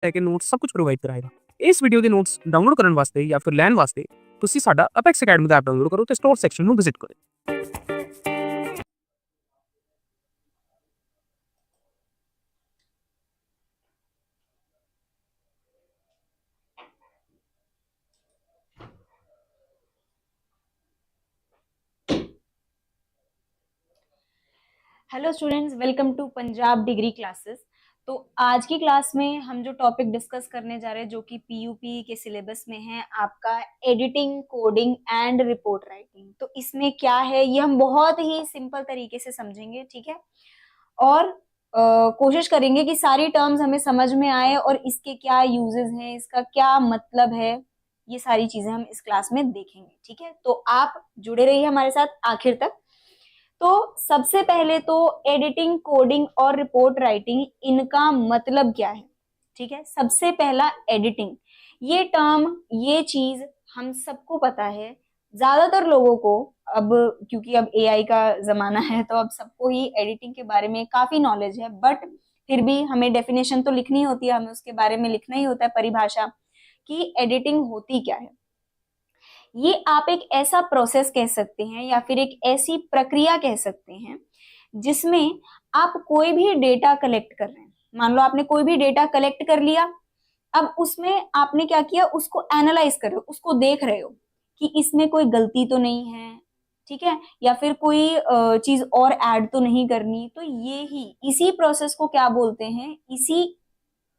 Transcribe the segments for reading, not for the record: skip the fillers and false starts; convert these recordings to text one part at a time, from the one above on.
के नोट्स सब कुछ प्रोवाइड कराएगा। इस वीडियो के नोट्स डाउनलोड करने वास्ते या फिर ਲੈਣ ਵਾਸਤੇ ਤੁਸੀਂ ਸਾਡਾ ਅਪੈਕਸ ਅਕੈਡਮੀ ਦਾ ਐਪ ਡਾਊਨਲੋਡ ਕਰੋ ਤੇ ਸਟੋਰ ਸੈਕਸ਼ਨ ਨੂੰ ਵਿਜ਼ਿਟ ਕਰੋ। Hello students, welcome to Punjab degree classes. तो आज की क्लास में हम जो टॉपिक डिस्कस करने जा रहे हैं जो कि पीयूपी के सिलेबस में है आपका editing, coding and report writing. तो इसमें क्या है ये हम बहुत ही सिंपल तरीके से समझेंगे, ठीक है। और कोशिश करेंगे कि सारी टर्म्स हमें समझ में आए और इसके क्या यूजेस हैं, इसका क्या मतलब है, ये सारी चीजें हम इस क्लास में देखेंगे, ठीक है। तो आप जुड़े रहिए हमारे साथ आखिर तक। तो सबसे पहले तो एडिटिंग, कोडिंग और रिपोर्ट राइटिंग, इनका मतलब क्या है, ठीक है। सबसे पहला एडिटिंग, ये टर्म, ये चीज हम सबको पता है, ज्यादातर लोगों को। अब क्योंकि अब एआई का जमाना है तो अब सबको ही एडिटिंग के बारे में काफी नॉलेज है, बट फिर भी हमें डेफिनेशन तो लिखनी होती है, हमें उसके बारे में लिखना ही होता है, परिभाषा कि एडिटिंग होती क्या है। ये आप एक ऐसा प्रोसेस कह सकते हैं या फिर एक ऐसी प्रक्रिया कह सकते हैं जिसमें आप कोई भी डेटा कलेक्ट कर रहे हैं। मान लो आपने कोई भी डेटा कलेक्ट कर लिया, अब उसमें आपने क्या किया, उसको एनालाइज कर रहे हो, उसको देख रहे हो कि इसमें कोई गलती तो नहीं है, ठीक है, या फिर कोई चीज और ऐड तो नहीं करनी। तो ये ही, इसी प्रोसेस को क्या बोलते हैं, इसी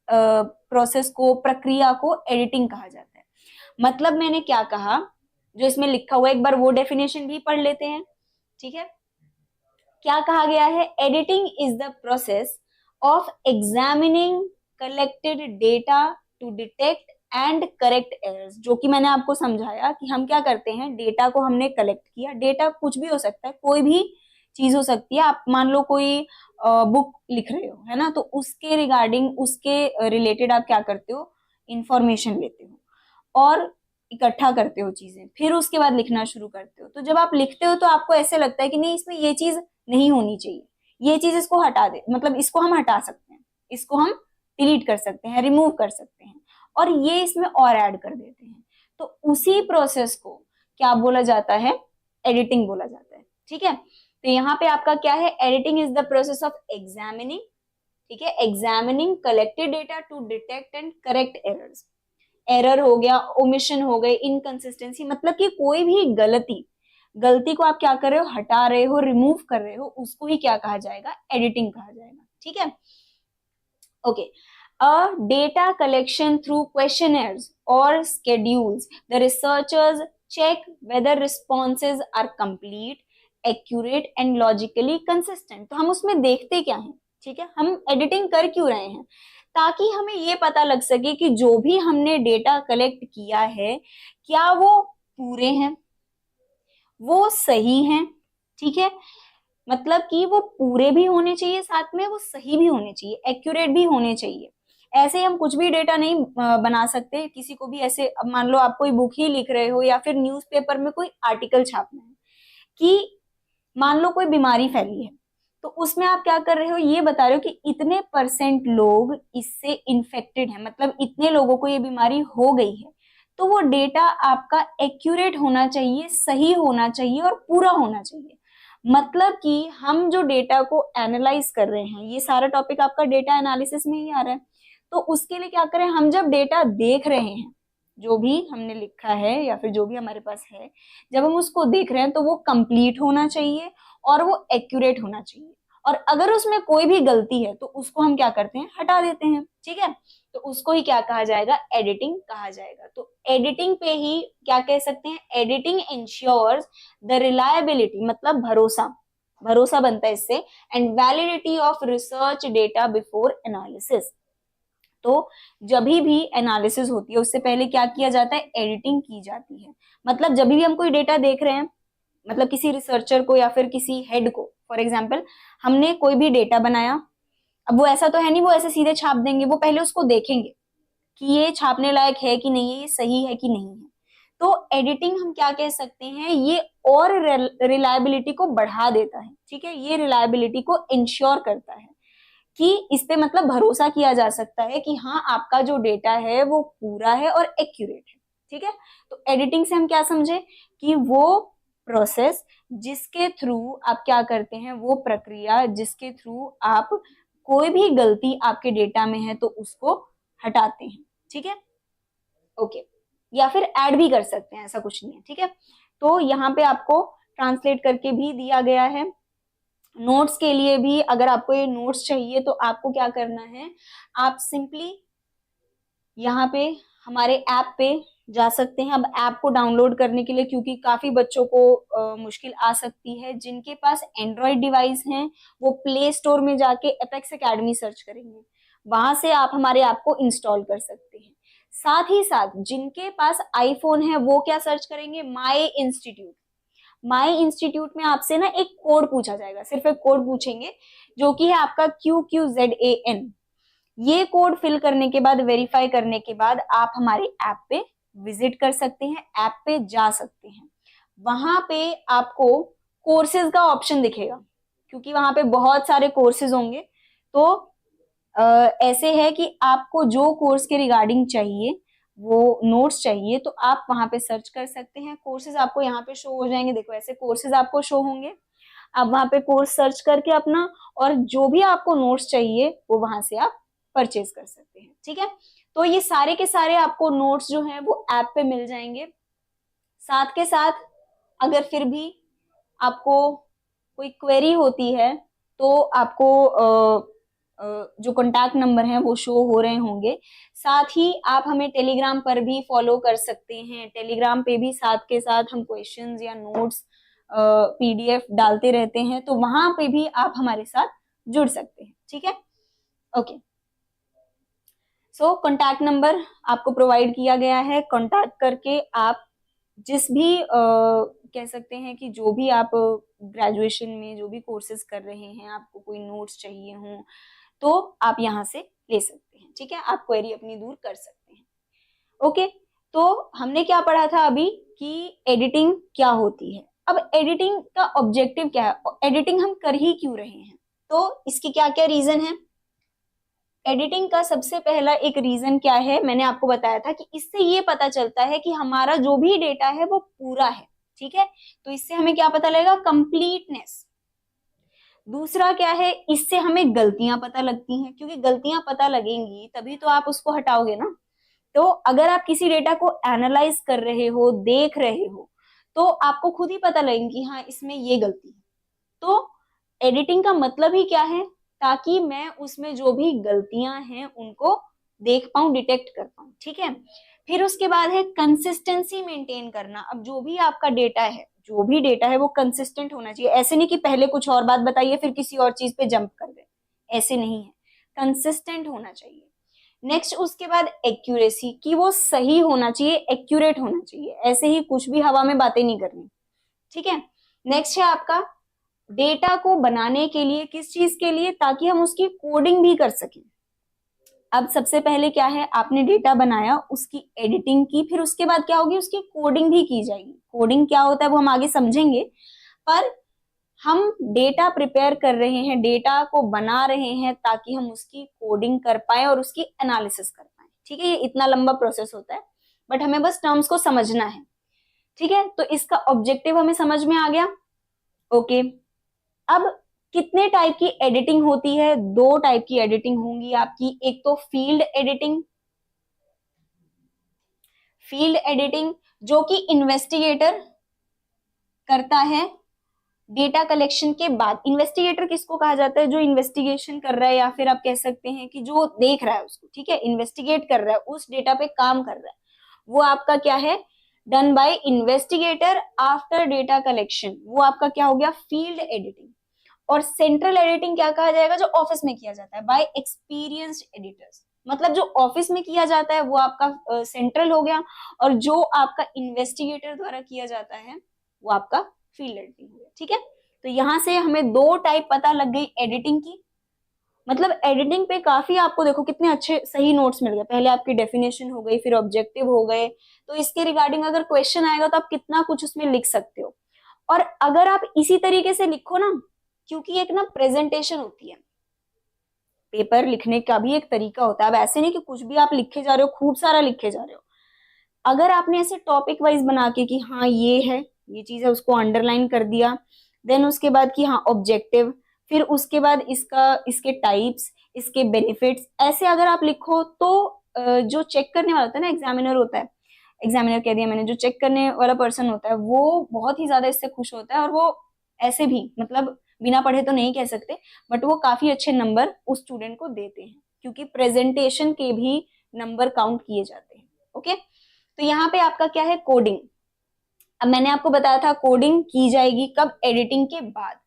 प्रोसेस को, प्रक्रिया को एडिटिंग कहा जाता है। मतलब मैंने क्या कहा, जो इसमें लिखा हुआ है एक बार वो डेफिनेशन भी पढ़ लेते हैं, ठीक है। क्या कहा गया है, editing is the process of examining collected data to detect and correct errors. जो कि मैंने आपको समझाया कि हम क्या करते हैं, डेटा को हमने कलेक्ट किया, डेटा कुछ भी हो सकता है, कोई भी चीज हो सकती है। आप मान लो कोई बुक लिख रहे हो, है ना, तो उसके रिगार्डिंग, उसके रिलेटेड आप क्या करते हो, इंफॉर्मेशन लेते हो और इकट्ठा करते हो चीजें, फिर उसके बाद लिखना शुरू करते हो। तो जब आप लिखते हो तो आपको ऐसे लगता है कि नहीं, इसमें ये चीज नहीं होनी चाहिए, ये चीज इसको हटा दे, मतलब इसको हम हटा सकते हैं, इसको हम डिलीट कर सकते हैं, रिमूव कर सकते हैं, और ये इसमें और ऐड कर देते हैं। तो उसी प्रोसेस को क्या बोला जाता है, एडिटिंग बोला जाता है, ठीक है। तो यहाँ पे आपका क्या है, editing is the process of examining, ठीक है, examining collected data to detect and correct errors. Error हो गया, ओमिशन हो गए, इनकंसिस्टेंसी, मतलब कि कोई भी गलती को आप क्या कर रहे हो, हटा रहे हो, रिमूव कर रहे हो, उसको ही क्या कहा जाएगा, एडिटिंग कहा जाएगा, ठीक है। Okay, a data collection through questioners और schedules, the researchers check whether responses are complete, accurate and logically consistent। तो हम उसमें देखते क्या हैं, ठीक है, हम एडिटिंग कर क्यों रहे हैं, ताकि हमें ये पता लग सके कि जो भी हमने डेटा कलेक्ट किया है क्या वो पूरे हैं, वो सही हैं, ठीक है। मतलब कि वो पूरे भी होने चाहिए, साथ में वो सही भी होने चाहिए, एक्यूरेट भी होने चाहिए। ऐसे हम कुछ भी डेटा नहीं बना सकते। किसी को भी ऐसे, अब मान लो आप कोई बुक ही लिख रहे हो या फिर न्यूज़पेपर में कोई आर्टिकल छापना है कि मान लो कोई बीमारी फैली है, तो उसमें आप क्या कर रहे हो, ये बता रहे हो कि इतने % लोग इससे इन्फेक्टेड हैं, मतलब इतने लोगों को ये बीमारी हो गई है। तो वो डेटा आपका एक्यूरेट होना चाहिए, सही होना चाहिए और पूरा होना चाहिए। मतलब कि हम जो डेटा को एनालाइज कर रहे हैं, ये सारा टॉपिक आपका डेटा एनालिसिस में ही आ रहा है। तो उसके लिए क्या करें, हम जब डेटा देख रहे हैं, जो भी हमने लिखा है या फिर जो भी हमारे पास है, जब हम उसको देख रहे हैं तो वो कंप्लीट होना चाहिए और वो एक्यूरेट होना चाहिए। और अगर उसमें कोई भी गलती है तो उसको हम क्या करते हैं, हटा देते हैं, ठीक है। तो उसको ही क्या कहा जाएगा, एडिटिंग कहा जाएगा। तो एडिटिंग पे ही क्या कह सकते हैं, एडिटिंग इंश्योर्स द रिलायबिलिटी, मतलब भरोसा, भरोसा बनता है इससे, and validity of research data before analysis. तो जब भी एनालिसिस होती है उससे पहले क्या किया जाता है, एडिटिंग की जाती है। मतलब जब भी हम कोई डेटा देख रहे हैं, मतलब किसी रिसर्चर को या फिर किसी हेड को, फॉर एग्जाम्पल हमने कोई भी डेटा बनाया, अब वो ऐसा तो है नहीं वो ऐसे सीधे छाप देंगे, वो पहले उसको देखेंगे कि ये छापने लायक है कि नहीं है, ये सही है कि नहीं है। तो एडिटिंग हम क्या कह सकते हैं, ये और रिलायबिलिटी को बढ़ा देता है, ठीक है, ये रिलायबिलिटी को इंश्योर करता है कि इस पे मतलब भरोसा किया जा सकता है कि हाँ आपका जो डेटा है वो पूरा है और एक्यूरेट है। ठीक है, तो एडिटिंग से हम क्या समझे कि वो प्रोसेस जिसके थ्रू आप क्या करते हैं, वो प्रक्रिया जिसके थ्रू आप कोई भी गलती आपके डेटा में है तो उसको हटाते हैं। ठीक है, ओके, या फिर ऐड भी कर सकते हैं, ऐसा कुछ नहीं है। ठीक है, तो यहाँ पे आपको ट्रांसलेट करके भी दिया गया है। नोट्स के लिए भी अगर आपको ये नोट्स चाहिए तो आपको क्या करना है, आप सिंपली यहाँ पे हमारे ऐप पे जा सकते हैं। अब ऐप को डाउनलोड करने के लिए, क्योंकि काफी बच्चों को मुश्किल आ सकती है, जिनके पास एंड्रॉयड डिवाइस हैं वो प्ले स्टोर में जाके एपेक्स एकेडमी सर्च करेंगे, वहां से आप हमारे ऐप को इंस्टॉल कर सकते हैं। साथ ही साथ जिनके पास आईफोन है वो क्या सर्च करेंगे, माई इंस्टीट्यूट। माई इंस्टीट्यूट में आपसे ना एक कोड पूछा जाएगा, सिर्फ एक कोड पूछेंगे जो कि है आपका QQZAN। ये कोड फिल करने के बाद, वेरीफाई करने के बाद आप हमारे ऐप पे विजिट कर सकते हैं, ऐप पे जा सकते हैं। वहां पे आपको कोर्सेज का ऑप्शन दिखेगा, क्योंकि वहां पे बहुत सारे कोर्सेज होंगे। तो ऐसे है कि आपको जो कोर्स के रिगार्डिंग चाहिए, वो नोट्स चाहिए, तो आप वहां पे सर्च कर सकते हैं। कोर्सेज आपको यहाँ पे शो हो जाएंगे, देखो ऐसे कोर्सेज आपको शो होंगे। आप वहां पे कोर्स सर्च करके अपना, और जो भी आपको नोट्स चाहिए वो वहां से आप परचेज कर सकते हैं। ठीक है, तो ये सारे के सारे आपको नोट्स जो हैं वो ऐप पे मिल जाएंगे। साथ के साथ अगर फिर भी आपको कोई क्वेरी होती है तो आपको जो कॉन्टैक्ट नंबर है वो शो हो रहे होंगे। साथ ही आप हमें टेलीग्राम पर भी फॉलो कर सकते हैं। टेलीग्राम पे भी साथ के साथ हम क्वेश्चंस या नोट्स PDF डालते रहते हैं, तो वहां पे भी आप हमारे साथ जुड़ सकते हैं। ठीक है, ओके। सो कॉन्टैक्ट नंबर आपको प्रोवाइड किया गया है, कॉन्टैक्ट करके आप जिस भी कह सकते हैं कि जो भी आप ग्रेजुएशन में जो भी कोर्सेज कर रहे हैं, आपको कोई नोट्स चाहिए हो तो आप यहाँ से ले सकते हैं। ठीक है, आप क्वेरी अपनी दूर कर सकते हैं। ओके, तो हमने क्या पढ़ा था अभी कि एडिटिंग क्या होती है। अब एडिटिंग का ऑब्जेक्टिव क्या है, एडिटिंग हम कर ही क्यों रहे हैं, तो इसके क्या क्या रीजन है। एडिटिंग का सबसे पहला एक रीजन क्या है, मैंने आपको बताया था कि इससे ये पता चलता है कि हमारा जो भी डेटा है वो पूरा है। ठीक है, तो इससे हमें क्या पता लगेगा, कंप्लीटनेस। दूसरा क्या है, इससे हमें गलतियां पता लगती हैं, क्योंकि गलतियां पता लगेंगी तभी तो आप उसको हटाओगे ना। तो अगर आप किसी डेटा को एनालाइज कर रहे हो, देख रहे हो, तो आपको खुद ही पता लगेगी कि हाँ इसमें ये गलती है। तो एडिटिंग का मतलब ही क्या है, ताकि मैं उसमें जो भी गलतियां हैं उनको देख पाऊं, डिटेक्ट कर पाऊं। ठीक है, फिर उसके बाद है कंसिस्टेंसी मेंटेन करना। अब जो भी आपका डेटा है, जो भी डेटा है वो कंसिस्टेंट होना चाहिए। ऐसे नहीं कि पहले कुछ और बात बताइए फिर किसी और चीज पे जंप कर दे, ऐसे नहीं है, कंसिस्टेंट होना चाहिए। नेक्स्ट उसके बाद एक्यूरेसी, कि वो सही होना चाहिए, एक्यूरेट होना चाहिए, ऐसे ही कुछ भी हवा में बातें नहीं करनी। ठीक है, नेक्स्ट है आपका डेटा को बनाने के लिए, किस चीज के लिए, ताकि हम उसकी कोडिंग भी कर सकें। अब सबसे पहले क्या है, आपने डेटा बनाया, उसकी एडिटिंग की, फिर उसके बाद क्या होगी, उसकी कोडिंग भी की जाएगी। कोडिंग क्या होता है वो हम आगे समझेंगे, पर हम डेटा प्रिपेयर कर रहे हैं, डेटा को बना रहे हैं ताकि हम उसकी कोडिंग कर पाए और उसकी एनालिसिस कर पाए। ठीक है, ये इतना लंबा प्रोसेस होता है, बट हमें बस टर्म्स को समझना है। ठीक है, तो इसका ऑब्जेक्टिव हमें समझ में आ गया। ओके, अब कितने टाइप की एडिटिंग होती है, दो टाइप की एडिटिंग होंगी आपकी। एक तो फील्ड एडिटिंग, फील्ड एडिटिंग जो कि इन्वेस्टिगेटर करता है डेटा कलेक्शन के बाद। इन्वेस्टिगेटर किसको कहा जाता है, जो इन्वेस्टिगेशन कर रहा है, या फिर आप कह सकते हैं कि जो देख रहा है उसको। ठीक है, इन्वेस्टिगेट कर रहा है, उस डेटा पे काम कर रहा है, वो आपका क्या है, done by investigator after data collection, वो आपका क्या हो गया, फील्ड एडिटिंग। और सेंट्रल एडिटिंग क्या कहा जाएगा, जो ऑफिस में किया जाता है, बाय एक्सपीरियंस्ड एडिटर्स। मतलब जो ऑफिस में किया जाता है वो आपका सेंट्रल हो गया, और जो आपका इन्वेस्टिगेटर द्वारा किया जाता है वो आपका फील्ड एडिटिंग हो गया। ठीक है, तो यहां से हमें दो टाइप पता लग गई एडिटिंग की। मतलब एडिटिंग पे काफी आपको देखो कितने अच्छे सही नोट्स मिल गए। पहले आपकी डेफिनेशन हो गई, फिर ऑब्जेक्टिव हो गए, तो इसके रिगार्डिंग अगर क्वेश्चन आएगा तो आप कितना कुछ उसमें लिख सकते हो। और अगर आप इसी तरीके से लिखो ना, क्योंकि एक ना प्रेजेंटेशन होती है, पेपर लिखने का भी एक तरीका होता है। अब ऐसे नहीं कि कुछ भी आप लिखे जा रहे हो, खूब सारा लिखे जा रहे हो। अगर आपने ऐसे टॉपिक वाइज बना के कि हाँ ये है, ये चीज है, उसको अंडरलाइन कर दिया, देन उसके बाद कि हाँ ऑब्जेक्टिव, फिर उसके बाद इसका, इसके टाइप्स, इसके बेनिफिट्स, ऐसे अगर आप लिखो तो जो चेक करने वाला होता है ना, एग्जामिनर होता है, एग्जामिनर कह दिया मैंने, जो चेक करने वाला पर्सन होता है वो बहुत ही ज्यादा इससे खुश होता है, और वो ऐसे भी मतलब बिना पढ़े तो नहीं कह सकते, बट वो काफी अच्छे नंबर उस स्टूडेंट को देते हैं, क्योंकि प्रेजेंटेशन के भी नंबर काउंट किए जाते हैं। ओके, तो यहाँ पे आपका क्या है, कोडिंग। अब मैंने आपको बताया था कोडिंग की जाएगी कब, एडिटिंग के बाद।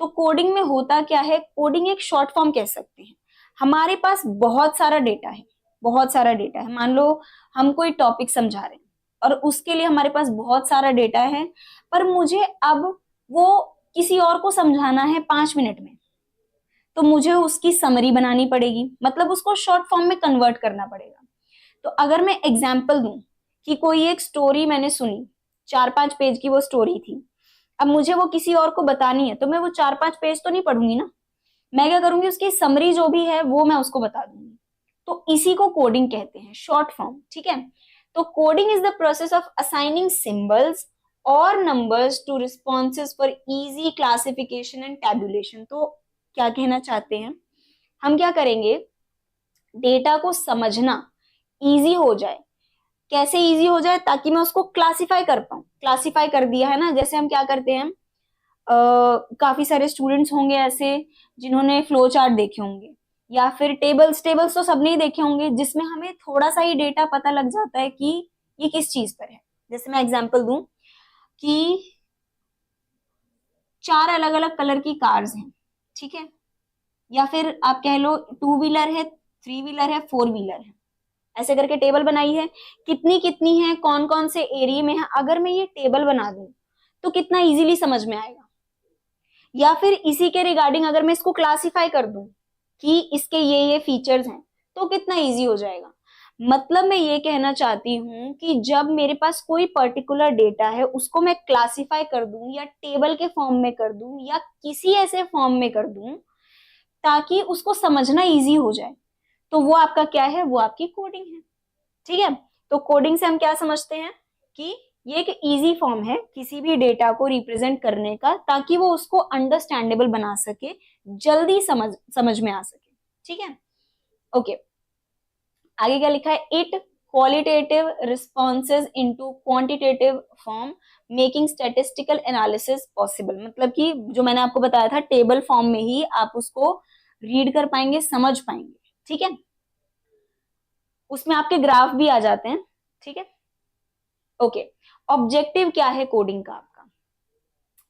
तो कोडिंग में होता क्या है, कोडिंग एक शॉर्ट फॉर्म कह सकते हैं। हमारे पास बहुत सारा डेटा है, बहुत सारा डेटा है। मान लो हम कोई टॉपिक समझा रहे हैं और उसके लिए हमारे पास बहुत सारा डेटा है, पर मुझे अब वो किसी और को समझाना है 5 मिनट में, तो मुझे उसकी समरी बनानी पड़ेगी, मतलब उसको शॉर्ट फॉर्म में कन्वर्ट करना पड़ेगा। तो अगर मैं एग्जाम्पल दूं कि कोई एक स्टोरी मैंने सुनी, 4-5 पेज की वो स्टोरी थी, अब मुझे वो किसी और को बतानी है, तो मैं वो 4-5 पेज तो नहीं पढ़ूंगी ना, मैं क्या करूंगी, उसकी समरी जो भी है वो मैं उसको बता दूंगी। तो इसी को कोडिंग कहते हैं, शॉर्ट फॉर्म। ठीक है, तो coding is the process of assigning symbols और numbers to responses for easy classification and tabulation. तो क्या कहना चाहते हैं, हम क्या करेंगे, डेटा को समझना इजी हो जाए। कैसे इजी हो जाए, ताकि मैं उसको क्लासिफाई कर पाऊं। क्लासिफाई कर दिया है ना, जैसे हम क्या करते हैं, काफी सारे स्टूडेंट्स होंगे ऐसे जिन्होंने फ्लो चार्ट देखे होंगे, या फिर टेबल्स, टेबल्स तो सबने ही देखे होंगे, जिसमें हमें थोड़ा सा ही डेटा पता लग जाता है कि ये किस चीज पर है। जैसे मैं एग्जांपल दूं कि 4 अलग अलग कलर की कार्स हैं, ठीक है, या फिर आप कह लो 2 व्हीलर है, 3 व्हीलर है, 4 व्हीलर है, ऐसे करके टेबल बनाई है, कितनी कितनी है, कौन कौन से एरिया में है। अगर मैं ये टेबल बना दूं तो कितना इजीली समझ में आएगा। या फिर इसी के रिगार्डिंग अगर मैं इसको क्लासिफाई कर दूं कि इसके ये फीचर्स हैं, तो कितना इजी हो जाएगा। मतलब मैं ये कहना चाहती हूँ कि जब मेरे पास कोई पर्टिकुलर डेटा है, उसको मैं क्लासिफाई कर दूं, या टेबल के फॉर्म में कर दूं, या किसी ऐसे फॉर्म में कर दूं ताकि उसको समझना इजी हो जाए, तो वो आपका क्या है, वो आपकी कोडिंग है। ठीक है, तो कोडिंग से हम क्या समझते हैं कि ये एक इजी फॉर्म है किसी भी डेटा को रिप्रेजेंट करने का, ताकि वो उसको अंडरस्टैंडेबल बना सके, जल्दी समझ में आ सके। ठीक है, ओके, आगे क्या लिखा है, it qualitative responses into quantitative form making statistical analysis possible. मतलब कि जो मैंने आपको बताया था, टेबल फॉर्म में ही आप उसको रीड कर पाएंगे, समझ पाएंगे। ठीक है, उसमें आपके ग्राफ भी आ जाते हैं। ठीक है, ओके, ऑब्जेक्टिव क्या है कोडिंग का आपका।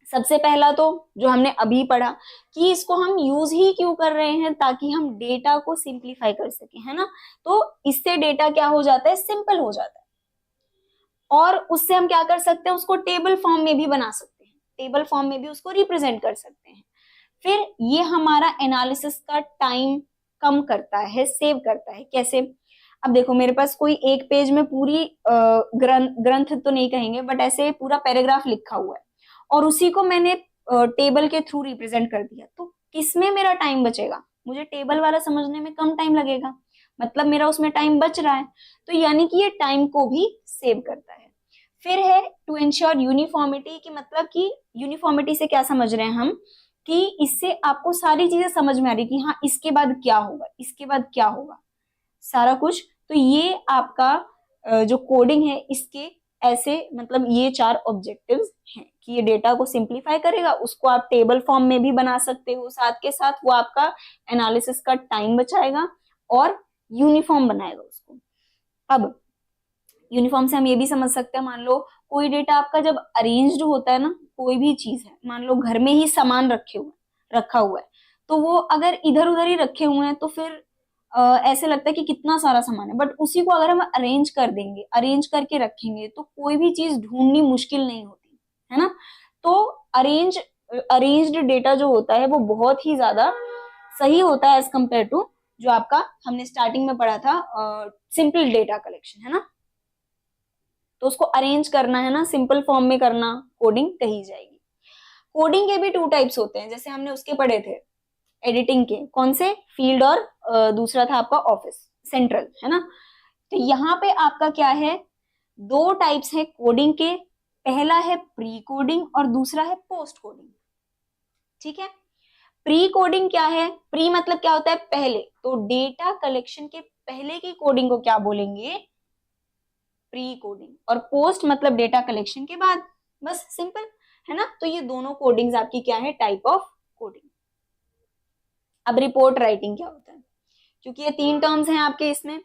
सबसे पहला तो जो हमने अभी पढ़ा कि इसको हम यूज ही क्यों कर रहे हैं, ताकि हम डेटा को सिंप्लीफाई कर सके, है ना। तो इससे डेटा क्या हो जाता है, सिंपल हो जाता है, और उससे हम क्या कर सकते हैं, उसको टेबल फॉर्म में भी बना सकते हैं, टेबल फॉर्म में भी उसको रिप्रेजेंट कर सकते हैं। फिर ये हमारा एनालिसिस का टाइम कम करता है, सेव करता है। कैसे, अब देखो मेरे पास कोई एक पेज में पूरी ग्रंथ तो नहीं कहेंगे, बट ऐसे पूरा पैराग्राफ लिखा हुआ है, और उसी को मैंने टेबल के थ्रू रिप्रेजेंट कर दिया, तो किसमें मेरा टाइम बचेगा, मुझे टेबल वाला समझने में कम टाइम लगेगा, मतलब मेरा उसमें टाइम बच रहा है। तो यानी कि ये टाइम को भी सेव करता है। फिर है टू इंश्योर यूनिफॉर्मिटी, की मतलब कि यूनिफॉर्मिटी से क्या समझ रहे हैं हम, कि इससे आपको सारी चीजें समझ में आ रही कि हाँ इसके बाद क्या होगा, इसके बाद क्या होगा, सारा कुछ। तो ये आपका जो कोडिंग है, इसके ऐसे मतलब ये 4 ऑब्जेक्टिव्स हैं कि ये डेटा को सिंप्लीफाई करेगा, उसको आप टेबल फॉर्म में भी बना सकते हो, साथ के साथ वो आपका एनालिसिस का टाइम बचाएगा और यूनिफॉर्म बनाएगा उसको। अब यूनिफॉर्म से हम ये भी समझ सकते हैं, मान लो कोई डेटा आपका जब अरेंज्ड होता है ना, कोई भी चीज है, मान लो घर में ही सामान रखा हुआ है, तो वो अगर इधर उधर ही रखे हुए हैं तो फिर ऐसे लगता है कि कितना सारा सामान है, बट उसी को अगर हम अरेंज कर देंगे, अरेंज करके रखेंगे, तो कोई भी चीज ढूंढनी मुश्किल नहीं होती है ना। तो अरेंज्ड डेटा जो होता है वो बहुत ही ज्यादा सही होता है एज कंपेयर टू जो आपका हमने स्टार्टिंग में पढ़ा था सिंपल डेटा कलेक्शन, है ना। तो उसको अरेंज करना है ना, सिंपल फॉर्म में करना, कोडिंग कही जाएगी। कोडिंग के भी 2 टाइप्स होते हैं, जैसे हमने उसके पढ़े थे एडिटिंग के कौन से फील्ड, और दूसरा था आपका ऑफिस सेंट्रल, है ना। तो यहाँ पे आपका क्या है, दो टाइप्स है कोडिंग के, पहला है प्री कोडिंग और दूसरा है पोस्ट कोडिंग। ठीक है, प्री कोडिंग क्या है, प्री मतलब क्या होता है पहले, तो डेटा कलेक्शन के पहले की कोडिंग को क्या बोलेंगे, प्री कोडिंग, और पोस्ट मतलब डेटा कलेक्शन के बाद, बस सिंपल, है ना। तो ये दोनों कोडिंग्स आपकी क्या है, टाइप ऑफ कोडिंग। अब रिपोर्ट राइटिंग क्या होता है, क्योंकि ये तीन टर्म्स हैं आपके इसमें।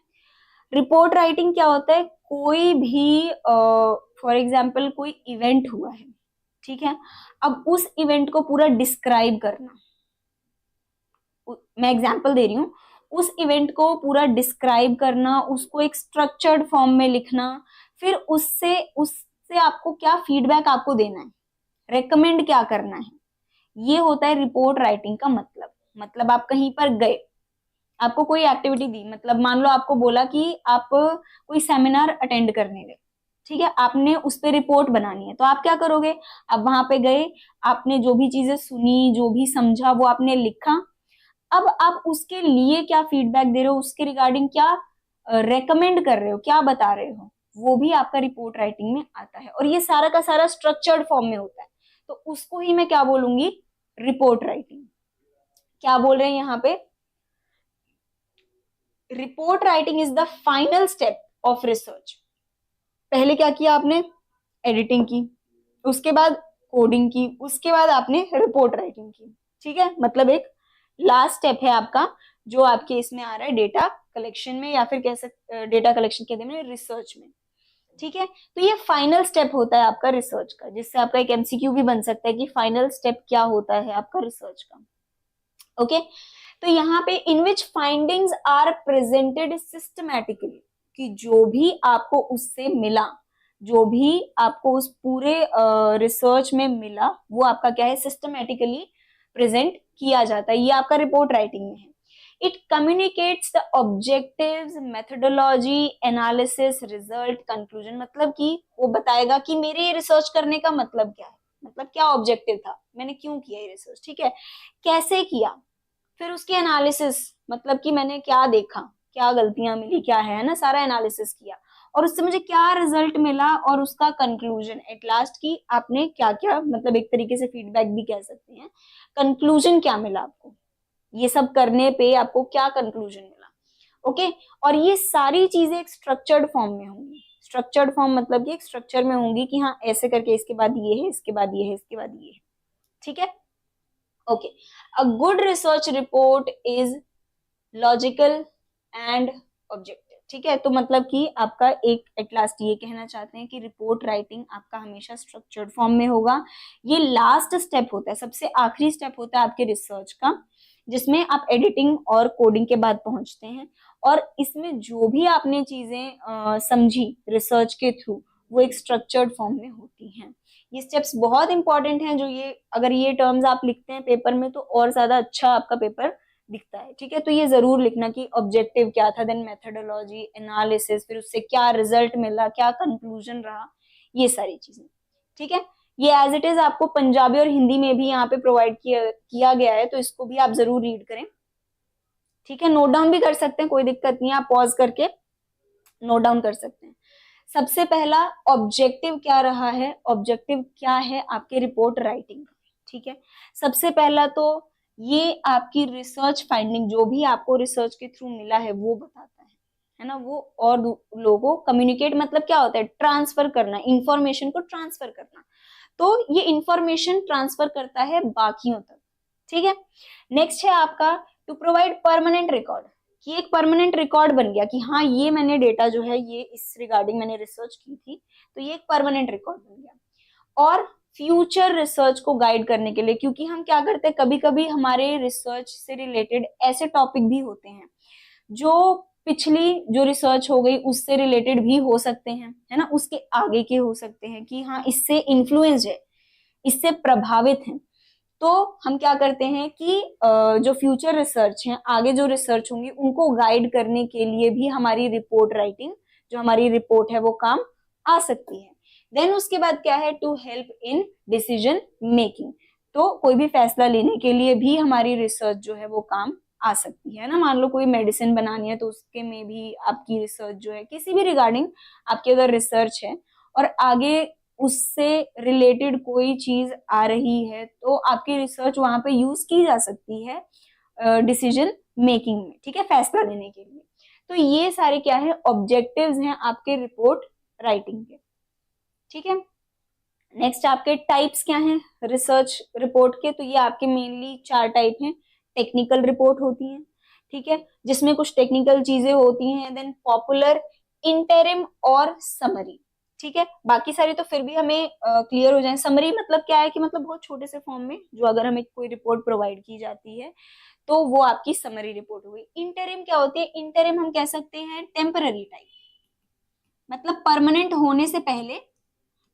रिपोर्ट राइटिंग क्या होता है, कोई भी फॉर एग्जाम्पल कोई इवेंट हुआ है, ठीक है, अब उस इवेंट को पूरा डिस्क्राइब करना, मैं एग्जाम्पल दे रही हूँ, उस इवेंट को पूरा डिस्क्राइब करना, उसको एक स्ट्रक्चर्ड फॉर्म में लिखना, फिर उससे उससे आपको क्या फीडबैक आपको देना है, रेकमेंड क्या करना है, ये होता है रिपोर्ट राइटिंग का मतलब आप कहीं पर गए, आपको कोई एक्टिविटी दी, मतलब मान लो आपको बोला कि आप कोई सेमिनार अटेंड करने गए, ठीक है, आपने उस पर रिपोर्ट बनानी है, तो आप क्या करोगे, अब वहां पे गए, आपने जो भी चीजें सुनी, जो भी समझा, वो आपने लिखा, अब आप उसके लिए क्या फीडबैक दे रहे हो, उसके रिगार्डिंग क्या रेकमेंड कर रहे हो, क्या बता रहे हो, वो भी आपका रिपोर्ट राइटिंग में आता है, और ये सारा का सारा स्ट्रक्चर्ड फॉर्म में होता है, तो उसको ही मैं क्या बोलूंगी, रिपोर्ट राइटिंग। क्या बोल रहे हैं यहाँ पे, report writing is the final step of research. पहले क्या किया आपने, एडिटिंग की, उसके बाद कोडिंग की, उसके बाद आपने रिपोर्ट राइटिंग की, ठीक है, मतलब एक लास्ट स्टेप है आपका, जो आपके इसमें आ रहा है डेटा कलेक्शन में, या फिर कह सकते डेटा कलेक्शन कहते हैं रिसर्च में, ठीक है। तो ये फाइनल स्टेप होता है आपका रिसर्च का, जिससे आपका एक एमसीक्यू भी बन सकता है कि फाइनल स्टेप क्या होता है आपका रिसर्च का। ओके, तो यहाँ पे इन विच फाइंडिंग्स आर प्रेजेंटेड सिस्टमैटिकली, कि जो भी आपको उससे मिला, जो भी आपको उस पूरे रिसर्च में मिला, वो आपका क्या है, सिस्टमैटिकली प्रेजेंट किया जाता है, ये आपका रिपोर्ट राइटिंग में है। It communicates the objectives, methodology, analysis, result, conclusion, मतलब कि वो बताएगा कि मेरे ये रिसर्च करने का मतलब क्या है, मतलब क्या ऑब्जेक्टिव था, मैंने क्यों किया ये रिसर्च, ठीक है, कैसे किया, फिर उसकी एनालिसिस, मतलब कि मैंने क्या देखा, क्या गलतियां मिली, क्या है ना, सारा एनालिसिस किया, और उससे मुझे क्या रिजल्ट मिला, और उसका कंक्लूजन एट लास्ट की आपने क्या क्या, मतलब एक तरीके से फीडबैक भी कह सकते हैं, कंक्लूजन क्या मिला आपको, ये सब करने पे आपको क्या कंक्लूजन मिला। ओके, और ये सारी चीजें एक स्ट्रक्चर्ड फॉर्म में होंगी, स्ट्रक्चर्ड फॉर्म मतलब कि एक स्ट्रक्चर में होंगी, कि हाँ ऐसे करके इसके बाद ये है, इसके बाद ये है, इसके बाद ये है, ठीक है। Okay, a good research report is logical and objective, ठीक है, तो मतलब कि आपका एक एट लास्ट ये कहना चाहते हैं कि रिपोर्ट राइटिंग आपका हमेशा स्ट्रक्चर्ड फॉर्म में होगा, ये लास्ट स्टेप होता है, सबसे आखिरी स्टेप होता है आपके रिसर्च का, जिसमें आप एडिटिंग और कोडिंग के बाद पहुंचते हैं, और इसमें जो भी आपने चीजें समझी रिसर्च के थ्रू, वो एक स्ट्रक्चर्ड फॉर्म में होती हैं। ये स्टेप्स बहुत इंपॉर्टेंट हैं, जो ये अगर ये टर्म्स आप लिखते हैं पेपर में तो और ज्यादा अच्छा आपका पेपर दिखता है, ठीक है। तो ये जरूर लिखना कि ऑब्जेक्टिव क्या था, देन मेथोडोलॉजी, एनालिसिस, फिर उससे क्या रिजल्ट मिला, क्या कंक्लूजन रहा, ये सारी चीजें, ठीक है। ये एज इट इज आपको पंजाबी और हिंदी में भी यहाँ पे प्रोवाइड किया गया है, तो इसको भी आप जरूर रीड करें, ठीक है, नोट डाउन भी कर सकते हैं, कोई दिक्कत नहीं है, आप पॉज करके नोट डाउन कर सकते हैं। सबसे पहला ऑब्जेक्टिव क्या रहा है, ऑब्जेक्टिव क्या है आपके रिपोर्ट राइटिंग का, ठीक है। सबसे पहला तो ये आपकी रिसर्च फाइंडिंग, जो भी आपको रिसर्च के थ्रू मिला है वो बताता है ना, वो और लोगों को कम्युनिकेट, मतलब क्या होता है, ट्रांसफर करना, इंफॉर्मेशन को ट्रांसफर करना, तो ये इंफॉर्मेशन ट्रांसफर करता है बाकियों तक, ठीक है। नेक्स्ट है आपका टू प्रोवाइड परमानेंट रिकॉर्ड, कि एक परमानेंट रिकॉर्ड बन गया कि हाँ ये मैंने डेटा जो है ये इस रिगार्डिंग मैंने रिसर्च की थी, तो ये एक परमानेंट रिकॉर्ड बन गया। और फ्यूचर रिसर्च को गाइड करने के लिए, क्योंकि हम क्या करते हैं, कभी कभी हमारे रिसर्च से रिलेटेड ऐसे टॉपिक भी होते हैं जो पिछली जो रिसर्च हो गई उससे रिलेटेड भी हो सकते हैं, है ना, उसके आगे के हो सकते हैं, कि हाँ इससे इन्फ्लुएंस है, इससे प्रभावित है, तो हम क्या करते हैं कि जो फ्यूचर रिसर्च है, आगे जो रिसर्च होंगी उनको गाइड करने के लिए भी हमारी रिपोर्ट राइटिंग, जो हमारी रिपोर्ट है वो काम आ सकती है। देन उसके बाद क्या है, to help in decision making, तो कोई भी फैसला लेने के लिए भी हमारी रिसर्च जो है वो काम आ सकती है ना। मान लो कोई मेडिसिन बनानी है तो उसके में भी आपकी रिसर्च जो है, किसी भी रिगार्डिंग आपकी अगर रिसर्च है और आगे उससे रिलेटेड कोई चीज आ रही है तो आपकी रिसर्च वहां पे यूज की जा सकती है डिसीजन मेकिंग में, ठीक है, फैसला लेने के लिए। तो ये सारे क्या है, ऑब्जेक्टिव्स हैं आपके रिपोर्ट राइटिंग के, ठीक है। नेक्स्ट आपके टाइप्स क्या हैं रिसर्च रिपोर्ट के, तो ये आपके मेनली 4 टाइप हैं। टेक्निकल रिपोर्ट होती है, ठीक है, जिसमें कुछ टेक्निकल चीजें होती हैं। देन पॉपुलर, इंटरिम और समरी, ठीक है। बाकी सारी तो फिर भी हमें क्लियर हो जाए। समरी मतलब क्या है कि मतलब बहुत छोटे से फॉर्म में जो अगर हमें कोई रिपोर्ट प्रोवाइड की जाती है तो वो आपकी समरी रिपोर्ट हो गई। इंटरिम क्या होती है, इंटरिम हम कह सकते हैं टेम्पररी टाइप, मतलब परमानेंट होने से पहले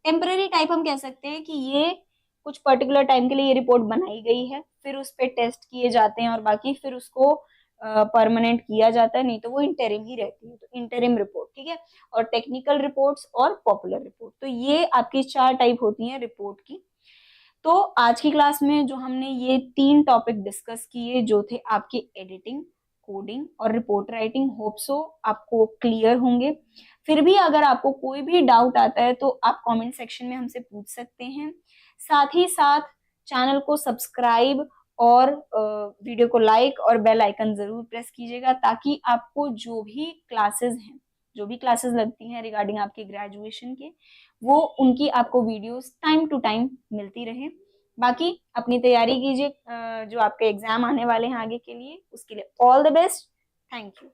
टेम्पररी टाइप हम कह सकते हैं कि ये कुछ पर्टिकुलर टाइम के लिए ये रिपोर्ट बनाई गई है, फिर उस पर टेस्ट किए जाते हैं और बाकी फिर उसको परमानेंट किया जाता है, नहीं तो वो इंटरिम ही रहती है। तो इंटरिम रिपोर्ट, ठीक है। और टेक्निकल रिपोर्ट्स और पॉपुलर रिपोर्ट, तो ये आपकी 4 टाइप होती हैं रिपोर्ट की। तो आज की क्लास में जो हमने ये 3 टॉपिक डिस्कस किए जो थे आपके एडिटिंग, कोडिंग और रिपोर्ट राइटिंग, होप सो आपको क्लियर होंगे। फिर भी अगर आपको कोई भी डाउट आता है तो आप कमेंट सेक्शन में हमसे पूछ सकते हैं। साथ ही साथ चैनल को सब्सक्राइब और वीडियो को लाइक और बेल आइकन जरूर प्रेस कीजिएगा ताकि आपको जो भी क्लासेस हैं, जो भी क्लासेस लगती हैं रिगार्डिंग आपके ग्रेजुएशन के, वो उनकी आपको वीडियोस टाइम टू टाइम मिलती रहे। बाकी अपनी तैयारी कीजिए, जो आपके एग्जाम आने वाले हैं आगे के लिए, उसके लिए all the best. Thank you.